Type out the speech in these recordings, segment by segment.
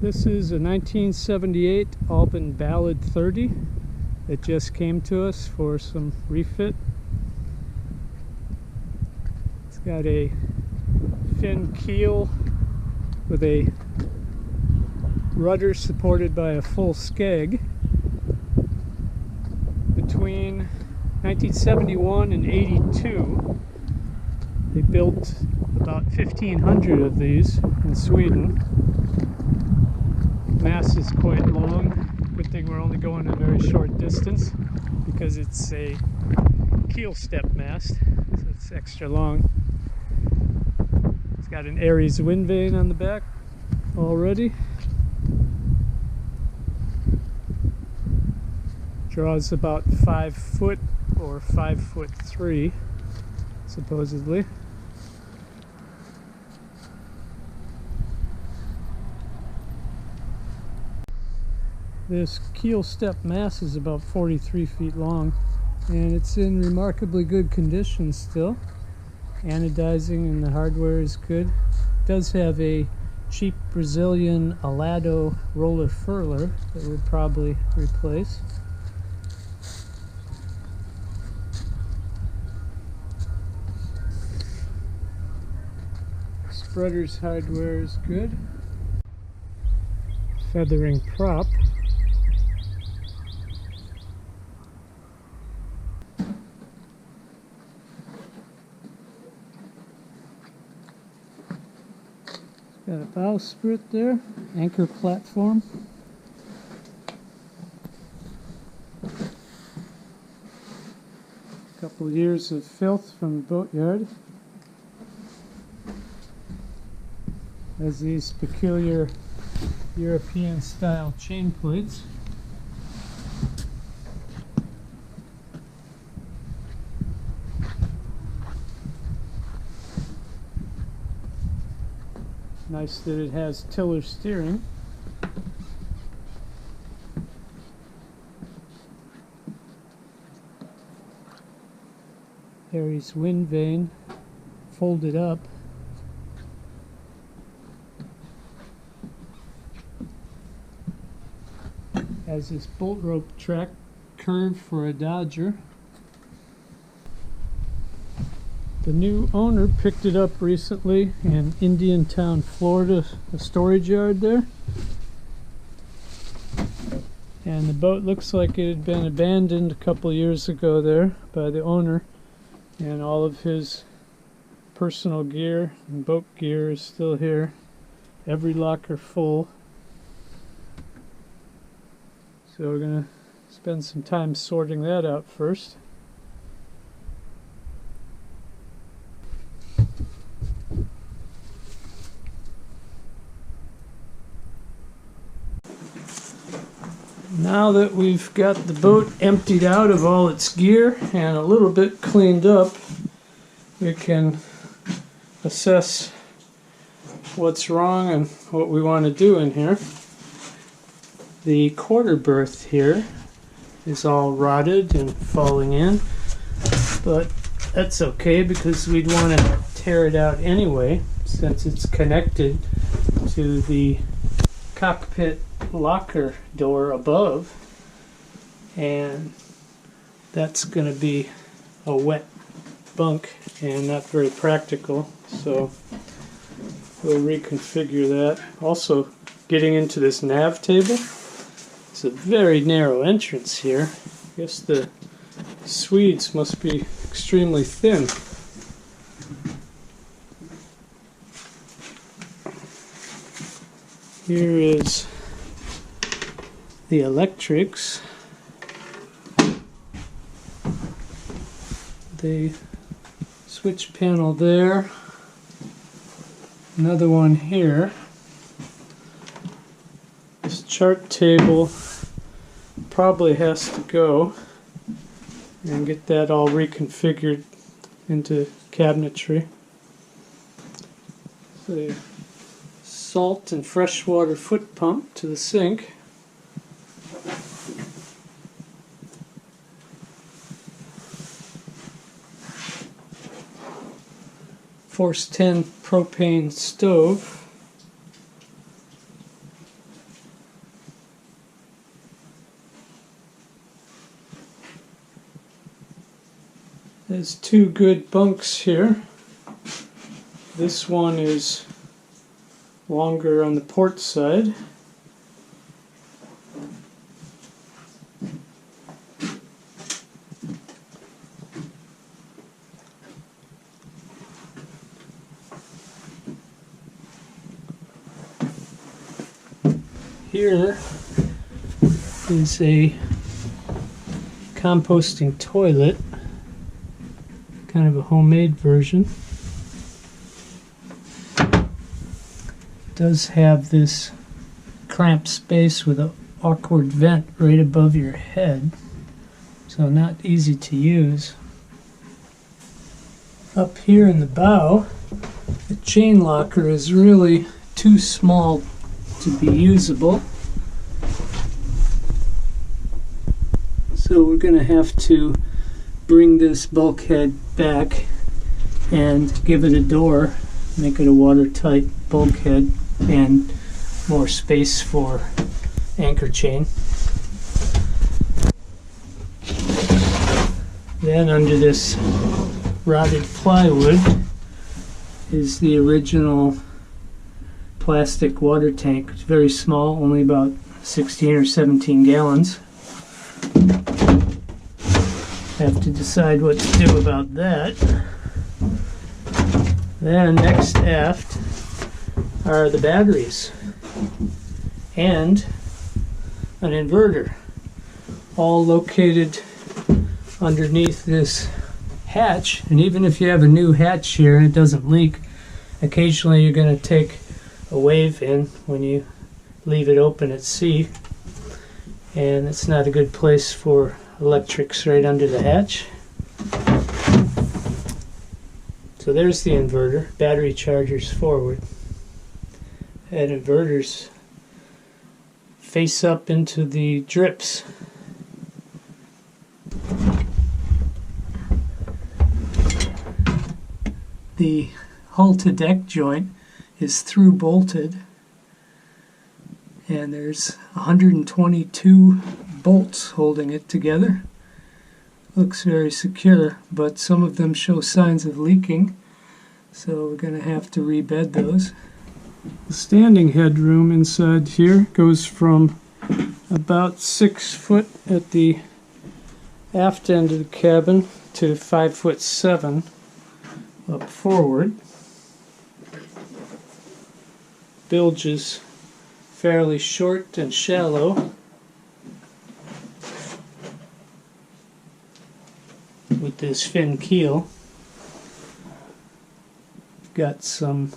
This is a 1978 Albin Ballad 30 that just came to us for some refit. It's got a fin keel with a rudder supported by a full skeg. Between 1971 and 82, they built about 1,500 of these in Sweden. Mast is quite long. Good thing we're only going a very short distance because it's a keel step mast, so it's extra long. It's got an Aries wind vane on the back already. Draws about 5 foot or 5'3" supposedly. This keel step mast is about 43 feet long, and it's in remarkably good condition still. Anodizing and the hardware is good. It does have a cheap Brazilian Alado roller furler that we'll probably replace. Spreader's hardware is good. Feathering prop. Got a bowsprit there, anchor platform. A couple years of filth from the boatyard. Has these peculiar European style chain plates. Nice that it has tiller steering. Aries wind vane folded up. Has this bolt rope track curved for a dodger. The new owner picked it up recently in Indiantown, Florida, a storage yard there. And the boat looks like it had been abandoned a couple years ago there by the owner. And all of his personal gear and boat gear is still here. Every locker full. So we're going to spend some time sorting that out first. Now that we've got the boat emptied out of all its gear and a little bit cleaned up, we can assess what's wrong and what we want to do in here. The quarter berth here is all rotted and falling in, but that's okay because we'd want to tear it out anyway since it's connected to the cockpit locker door above, and that's going to be a wet bunk and not very practical, so we'll reconfigure that. Also, getting into this nav table, it's a very narrow entrance here. I guess the Swedes must be extremely thin. Here is the electrics. The switch panel there. Another one here. This chart table probably has to go and get that all reconfigured into cabinetry. The salt and freshwater foot pump to the sink. Force 10 propane stove. There's two good bunks here. This one is longer on the port side. Here is a composting toilet, kind of a homemade version. It does have this cramped space with an awkward vent right above your head, so not easy to use. Up here in the bow, the chain locker is really too small to be usable, so we're going to have to bring this bulkhead back and give it a door, make it a watertight bulkhead and more space for anchor chain. Then under this rotted plywood is the original plastic water tank. It's very small, only about 16 or 17 gallons. Have to decide what to do about that. Then next aft are the batteries and an inverter, all located underneath this hatch. And even if you have a new hatch here and it doesn't leak, occasionally you're going to take a wave in when you leave it open at sea, and it's not a good place for electrics right under the hatch. So there's the inverter, battery chargers forward, and inverters face up into the drips. The hull to deck joint is through bolted, and there's 122 bolts holding it together. Looks very secure, but some of them show signs of leaking, so we're going to have to rebed those. The standing headroom inside here goes from about 6 foot at the aft end of the cabin to 5'7" up forward. Bilge is fairly short and shallow, with this fin keel. Got some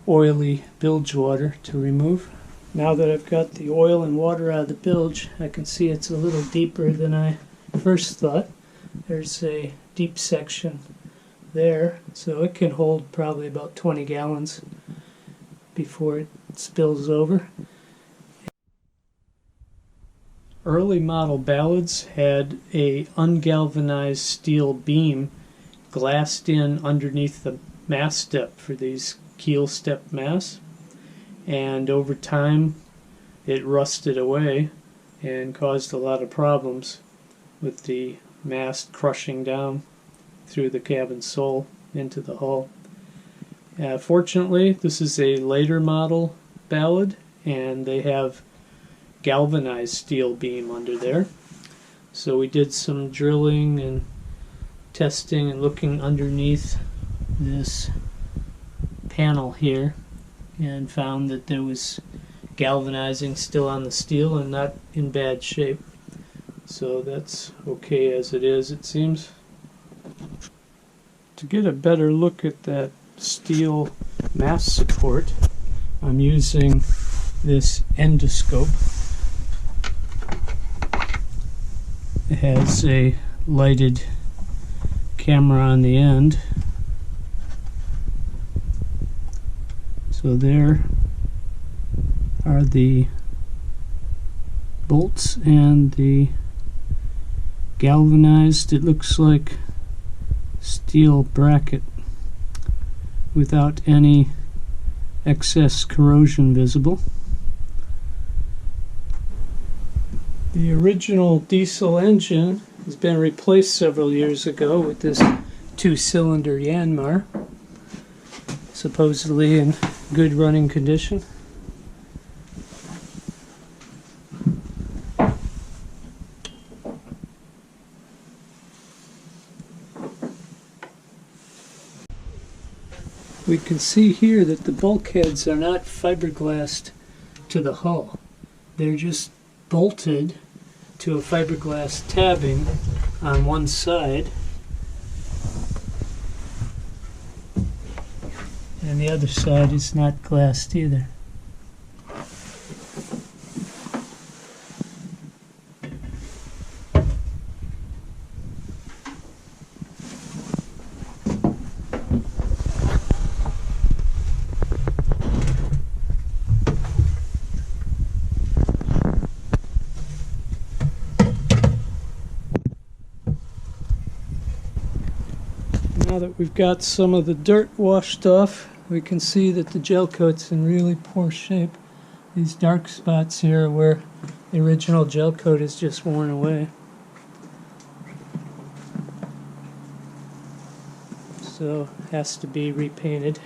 oily bilge water to remove. Now that I've got the oil and water out of the bilge, I can see it's a little deeper than I first thought. There's a deep section there, so it can hold probably about 20 gallons before it spills over. Early model Ballads had a ungalvanized steel beam glassed in underneath the mast step for these keel step masts, and over time it rusted away and caused a lot of problems with the mast crushing down through the cabin sole into the hull. Fortunately, this is a later model Ballad, and they have galvanized steel beam under there. So we did some drilling and testing and looking underneath this panel here, and found that there was galvanizing still on the steel and not in bad shape. So that's okay as it is, it seems. To get a better look at that steel mast support, I'm using this endoscope. It has a lighted camera on the end. So there are the bolts and the galvanized, it looks like steel bracket without any excess corrosion visible. The original diesel engine has been replaced several years ago with this 2-cylinder Yanmar, supposedly in good running condition. We can see here that the bulkheads are not fiberglassed to the hull. They're just bolted to a fiberglass tabbing on one side, and the other side is not glassed either. Now that we've got some of the dirt washed off, we can see that the gel coat's in really poor shape. These dark spots here are where the original gel coat is just worn away. So it has to be repainted.